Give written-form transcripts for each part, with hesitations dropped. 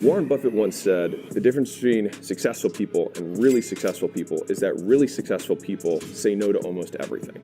Warren Buffett once said, the difference between successful people and really successful people is that really successful people say no to almost everything.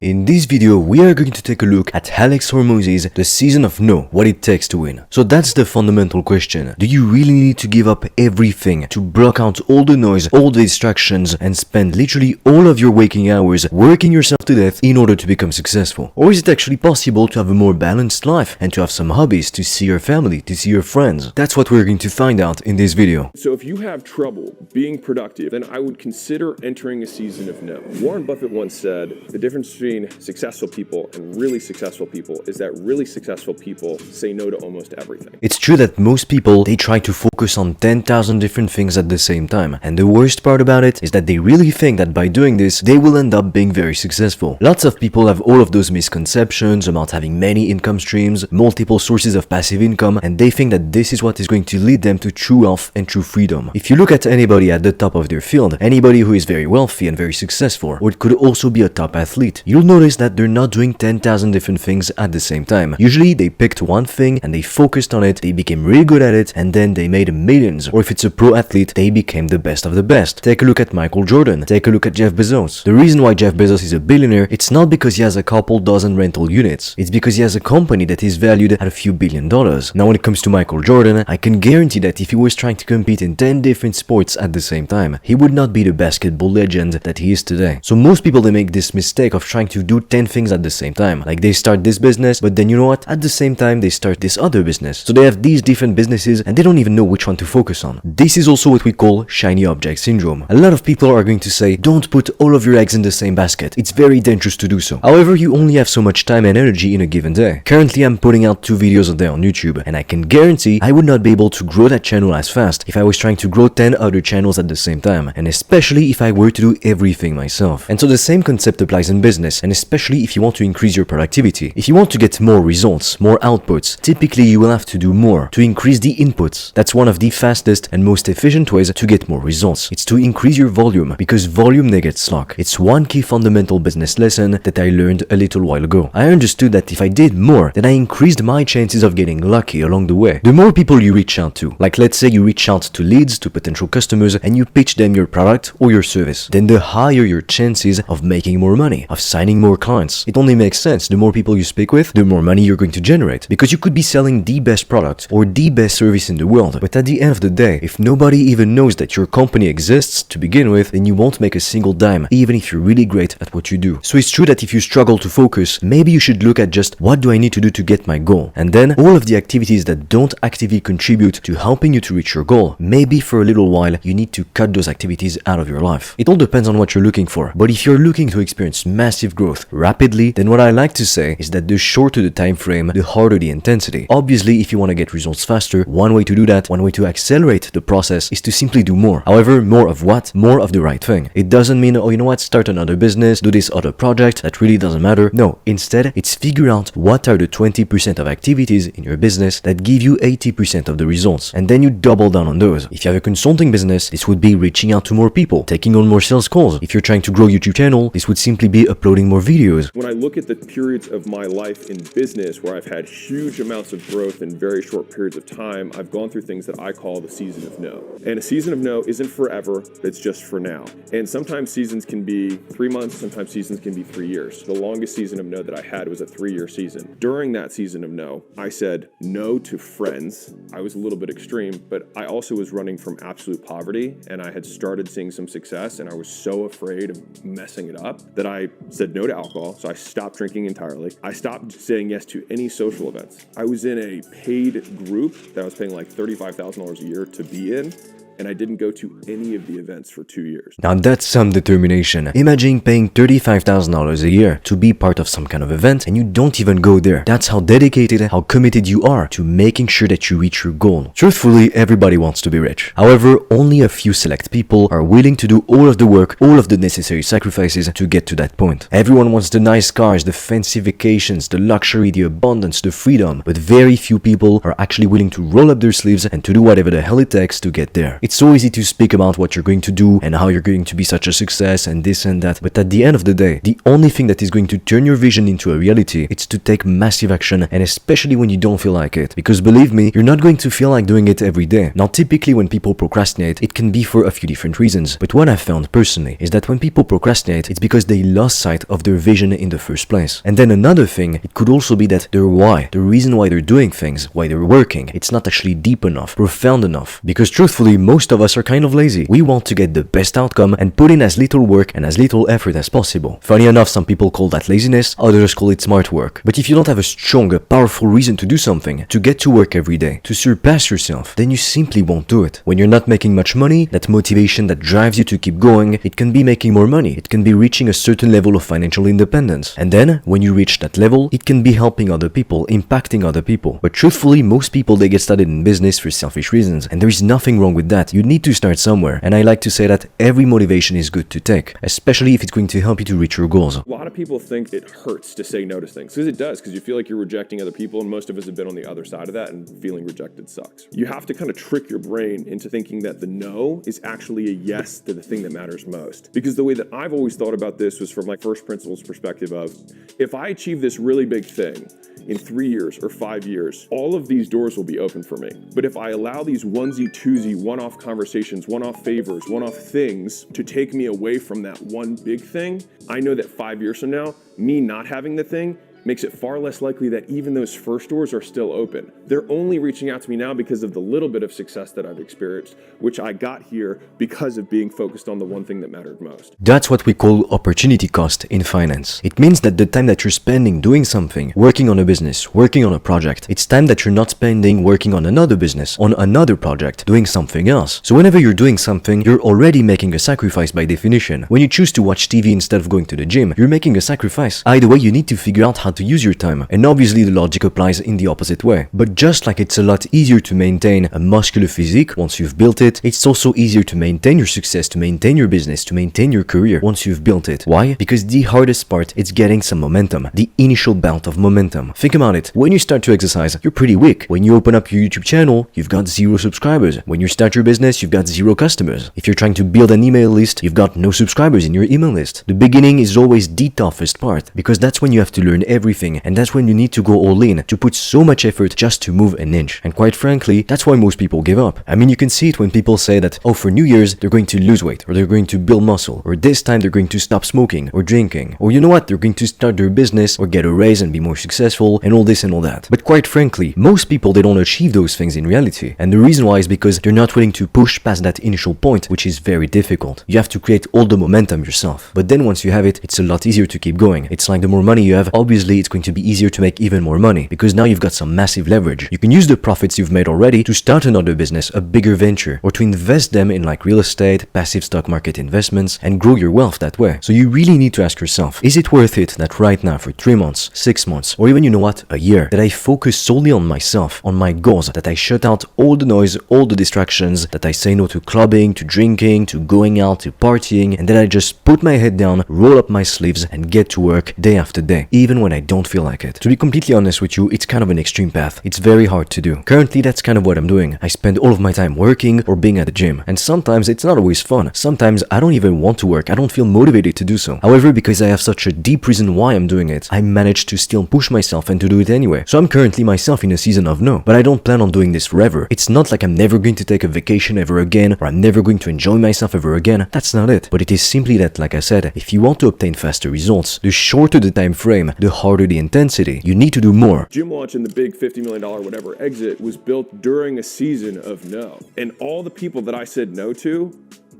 In this video, we are going to take a look at Alex Hormozy's The Season of No, What It Takes to Win. So that's the fundamental question. Do you really need to give up everything, to block out all the noise, all the distractions, and spend literally all of your waking hours working yourself to death in order to become successful? Or is it actually possible to have a more balanced life and to have some hobbies, to see your family, to see your friends? That's what we're going to find out in this video. So if you have trouble being productive, then I would consider entering a season of no. Warren Buffett once said, the difference between successful people and really successful people is that really successful people say no to almost everything. It's true that most people, they try to focus on 10,000 different things at the same time. And the worst part about it is that they really think that by doing this, they will end up being very successful. Lots of people have all of those misconceptions about having many income streams, multiple sources of passive income, and they think that this is what is going to lead them to true wealth and true freedom. If you look at anybody at the top of their field, anybody who is very wealthy and very successful, or it could also be a top athlete, you'll notice that they're not doing 10,000 different things at the same time. Usually they picked one thing and they focused on it, they became really good at it, and then they made millions. Or if it's a pro athlete, they became the best of the best. Take a look at Michael Jordan, take a look at Jeff Bezos. The reason why Jeff Bezos is a billionaire, it's not because he has a couple dozen rental units, it's because he has a company that is valued at a few $billion. Now when it comes to Michael Jordan, I can guarantee that if he was trying to compete in 10 different sports at the same time, he would not be the basketball legend that he is today. So most people, they make this mistake of trying to do 10 things at the same time. Like they start this business, but then you know what? At the same time, they start this other business. So they have these different businesses and they don't even know which one to focus on. This is also what we call shiny object syndrome. A lot of people are going to say, don't put all of your eggs in the same basket. It's very dangerous to do so. However, you only have so much time and energy in a given day. Currently, I'm putting out 2 videos a day on YouTube, and I can guarantee I would not be able to grow that channel as fast if I was trying to grow 10 other channels at the same time, and especially if I were to do everything myself. And so the same concept applies in business, and especially if you want to increase your productivity. If you want to get more results, more outputs, typically you will have to do more to increase the inputs. That's one of the fastest and most efficient ways to get more results. It's to increase your volume, because volume negate luck. It's one key fundamental business lesson that I learned a little while ago. I understood that if I did more, then I increased my chances of getting lucky along the way. The more people you reach out to, like let's say you reach out to leads, to potential customers, and you pitch them your product or your service, then the higher your chances of making more money, of signing more clients. It only makes sense. The more people you speak with, the more money you're going to generate, because you could be selling the best product or the best service in the world, but at the end of the day, if nobody even knows that your company exists to begin with, then you won't make a single dime, even if you're really great at what you do. So it's true that if you struggle to focus, maybe you should look at just what do I need to do to get my goal, and then all of the activities that don't actively contribute to helping you to reach your goal, maybe for a little while you need to cut those activities out of your life. It all depends on what you're looking for, but if you're looking to experience massive growth rapidly, then what I like to say is that the shorter the time frame, the harder the intensity. Obviously, if you want to get results faster, one way to do that, one way to accelerate the process is to simply do more. However, more of what? More of the right thing. It doesn't mean, oh, you know what, start another business, do this other project, that really doesn't matter. No, instead, it's figure out what are the 20% of activities in your business that give you 80% of the results, and then you double down on those. If you have a consulting business, this would be reaching out to more people, taking on more sales calls. If you're trying to grow YouTube channel, this would simply be uploading more videos. When I look at the periods of my life in business where I've had huge amounts of growth in very short periods of time, I've gone through things that I call the season of no. And a season of no isn't forever, it's just for now. And sometimes seasons can be 3 months, sometimes seasons can be 3 years. The longest season of no that I had was a 3-year season. During that season of no, I said no to friends. I was a little bit extreme, but I also was running from absolute poverty, and I had started seeing some success, and I was so afraid of messing it up that I said no to alcohol. So I stopped drinking entirely. I stopped saying yes to any social events. I was in a paid group that I was paying like $35,000 a year to be in, and I didn't go to any of the events for 2 years. Now that's some determination. Imagine paying $35,000 a year to be part of some kind of event and you don't even go there. That's how dedicated, how committed you are to making sure that you reach your goal. Truthfully, everybody wants to be rich. However, only a few select people are willing to do all of the work, all of the necessary sacrifices to get to that point. Everyone wants the nice cars, the fancy vacations, the luxury, the abundance, the freedom, but very few people are actually willing to roll up their sleeves and to do whatever the hell it takes to get there. It's so easy to speak about what you're going to do and how you're going to be such a success and this and that, but at the end of the day, the only thing that is going to turn your vision into a reality, it's to take massive action, and especially when you don't feel like it. Because believe me, you're not going to feel like doing it every day. Now, typically when people procrastinate, it can be for a few different reasons, but what I've found personally is that when people procrastinate, it's because they lost sight of their vision in the first place. And then another thing, it could also be that their why, the reason why they're doing things, why they're working, it's not actually deep enough, profound enough. Because truthfully, most of us are kind of lazy. We want to get the best outcome and put in as little work and as little effort as possible. Funny enough, some people call that laziness, others call it smart work. But if you don't have a strong, powerful reason to do something, to get to work every day, to surpass yourself, then you simply won't do it. When you're not making much money, that motivation that drives you to keep going, it can be making more money, it can be reaching a certain level of financial independence. And then, when you reach that level, it can be helping other people, impacting other people. But truthfully, most people, they get started in business for selfish reasons, and there is nothing wrong with that. You need to start somewhere, and I like to say that every motivation is good to take, especially if it's going to help you to reach your goals. A lot of people think it hurts to say no to things, because it does, because you feel like you're rejecting other people, and most of us have been on the other side of that, and feeling rejected sucks. You have to kind of trick your brain into thinking that the no is actually a yes to the thing that matters most. Because the way that I've always thought about this was from my first principles perspective of, if I achieve this really big thing in 3 years or 5 years, all of these doors will be open for me. But if I allow these onesie, twosie, one-off conversations, one-off favors, one-off things to take me away from that one big thing, I know that 5 years from now, me not having the thing makes it far less likely that even those first doors are still open. They're only reaching out to me now because of the little bit of success that I've experienced, which I got here because of being focused on the one thing that mattered most. That's what we call opportunity cost in finance. It means that the time that you're spending doing something, working on a business, working on a project, it's time that you're not spending working on another business, on another project, doing something else. So whenever you're doing something, you're already making a sacrifice by definition. When you choose to watch TV instead of going to the gym, you're making a sacrifice. Either way, you need to figure out how to use your time. And obviously the logic applies in the opposite way. But just like it's a lot easier to maintain a muscular physique once you've built it, it's also easier to maintain your success, to maintain your business, to maintain your career once you've built it. Why? Because the hardest part is getting some momentum, the initial bout of momentum. Think about it. When you start to exercise, you're pretty weak. When you open up your YouTube channel, you've got 0 subscribers. When you start your business, you've got 0 customers. If you're trying to build an email list, you've got no subscribers in your email list. The beginning is always the toughest part, because that's when you have to learn everything, and that's when you need to go all in, to put so much effort just to move an inch. And quite frankly, that's why most people give up. I mean, you can see it when people say that, oh, for New Year's, they're going to lose weight, or they're going to build muscle, or this time they're going to stop smoking or drinking, or you know what, they're going to start their business or get a raise and be more successful, and all this and all that. But quite frankly, most people, they don't achieve those things in reality. And the reason why is because they're not willing to push past that initial point, which is very difficult. You have to create all the momentum yourself. But then once you have it, it's a lot easier to keep going. It's like the more money you have, obviously it's going to be easier to make even more money, because now you've got some massive leverage. You can use the profits you've made already to start another business, a bigger venture, or to invest them in like real estate, passive stock market investments, and grow your wealth that way. So you really need to ask yourself, is it worth it that right now for 3 months, 6 months, or even, you know what, a year, that I focus solely on myself, on my goals, that I shut out all the noise, all the distractions, that I say no to clubbing, to drinking, to going out, to partying, and that I just put my head down, roll up my sleeves, and get to work day after day, even when I don't feel like it. To be completely honest with you, it's kind of an extreme path. It's very hard to do. Currently, that's kind of what I'm doing. I spend all of my time working or being at the gym, and sometimes it's not always fun. Sometimes I don't even want to work. I don't feel motivated to do so. However, because I have such a deep reason why I'm doing it, I manage to still push myself and to do it anyway. So I'm currently myself in a season of no, but I don't plan on doing this forever. It's not like I'm never going to take a vacation ever again, or I'm never going to enjoy myself ever again. That's not it. But it is simply that, like I said, if you want to obtain faster results, the shorter the time frame, the harder the intensity. You need to do more. Gym Launch and the big $50 million whatever exit was built during a season of no. And all the people that I said no to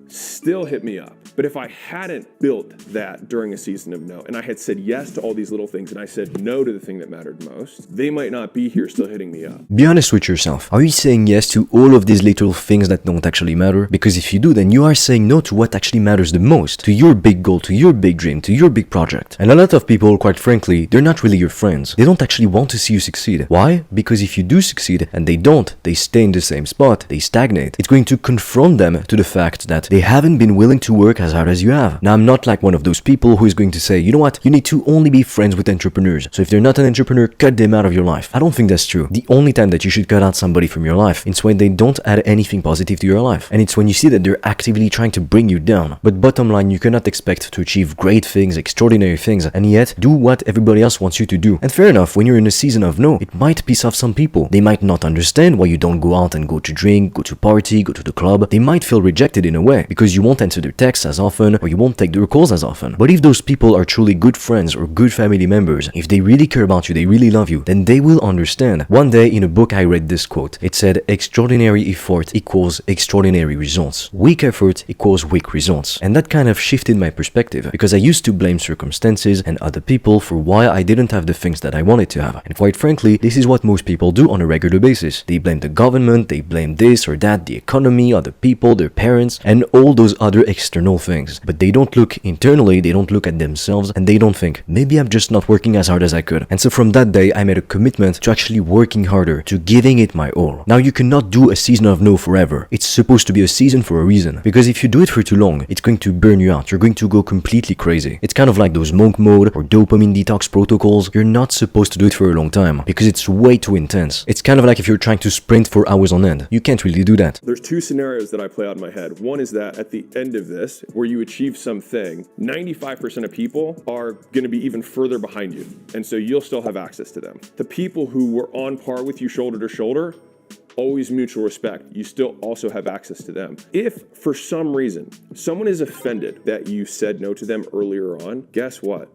still hit me up. But if I hadn't built that during a season of no, and I had said yes to all these little things, and I said no to the thing that mattered most, they might not be here still hitting me up. Be honest with yourself. Are you saying yes to all of these little things that don't actually matter? Because if you do, then you are saying no to what actually matters the most, to your big goal, to your big dream, to your big project. And a lot of people, quite frankly, they're not really your friends. They don't actually want to see you succeed. Why? Because if you do succeed and they don't, they stay in the same spot, they stagnate. It's going to confront them to the fact that they haven't been willing to work as hard as you have. Now, I'm not like one of those people who is going to say, you know what, you need to only be friends with entrepreneurs. So if they're not an entrepreneur, cut them out of your life. I don't think that's true. The only time that you should cut out somebody from your life is when they don't add anything positive to your life. And it's when you see that they're actively trying to bring you down. But bottom line, you cannot expect to achieve great things, extraordinary things, and yet do what everybody else wants you to do. And fair enough, when you're in a season of no, it might piss off some people. They might not understand why you don't go out and go to drink, go to party, go to the club. They might feel rejected in a way because you won't answer their texts as often or you won't take their calls as often. But if those people are truly good friends or good family members, if they really care about you, they really love you, then they will understand. One day in a book I read this quote. It said, extraordinary effort equals extraordinary results. Weak effort equals weak results. And that kind of shifted my perspective because I used to blame circumstances and other people for why I didn't have the things that I wanted to have. And quite frankly, this is what most people do on a regular basis. They blame the government, they blame this or that, the economy, other people, their parents, and all those other external things. But they don't look internally, they don't look at themselves, and they don't think, maybe I'm just not working as hard as I could. And so from that day, I made a commitment to actually working harder, to giving it my all. Now you cannot do a season of no forever. It's supposed to be a season for a reason. Because if you do it for too long, it's going to burn you out. You're going to go completely crazy. It's kind of like those monk mode or dopamine detox protocols. You're not supposed to do it for a long time because it's way too intense. It's kind of like if you're trying to sprint for hours on end. You can't really do that. There's two scenarios that I play out in my head. One is that at the end of this, where you achieve something, 95% of people are going to be even further behind you. And so you'll still have access to them. The people who were on par with you shoulder to shoulder, always mutual respect. You still also have access to them. If for some reason someone is offended that you said no to them earlier on, guess what?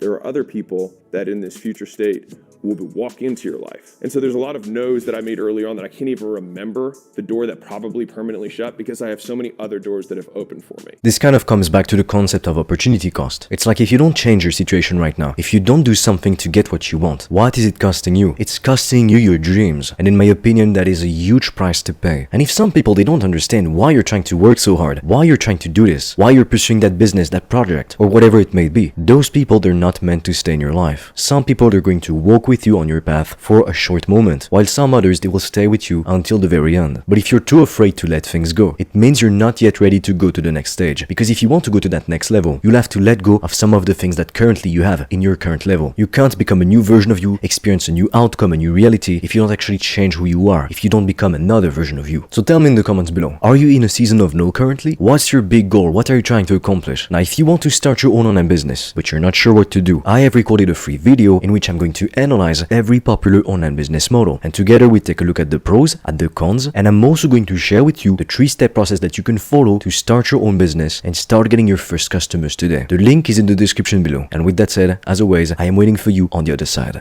There are other people that in this future state will walk into your life. And so there's a lot of no's that I made earlier on that I can't even remember the door that probably permanently shut because I have so many other doors that have opened for me. This kind of comes back to the concept of opportunity cost. It's like if you don't change your situation right now, if you don't do something to get what you want, what is it costing you? It's costing you your dreams. And in my opinion, that is a huge price to pay. And if some people, they don't understand why you're trying to work so hard, why you're trying to do this, why you're pursuing that business, that project, or whatever it may be, those people, they're not meant to stay in your life. Some people are going to walk with you on your path for a short moment, while some others, they will stay with you until the very end. But if you're too afraid to let things go, it means you're not yet ready to go to the next stage. Because if you want to go to that next level, you'll have to let go of some of the things that currently you have in your current level. You can't become a new version of you, experience a new outcome, a new reality, if you don't actually change who you are, if you don't become another version of you. So tell me in the comments below, are you in a season of no currently? What's your big goal? What are you trying to accomplish? Now, if you want to start your own online business, but you're not sure what to do, I have recorded a free video in which I'm going to analyze every popular online business model. And together we take a look at the pros, at the cons, and I'm also going to share with you the 3-step process that you can follow to start your own business and start getting your first customers today. The link is in the description below. And with that said, as always, I am waiting for you on the other side.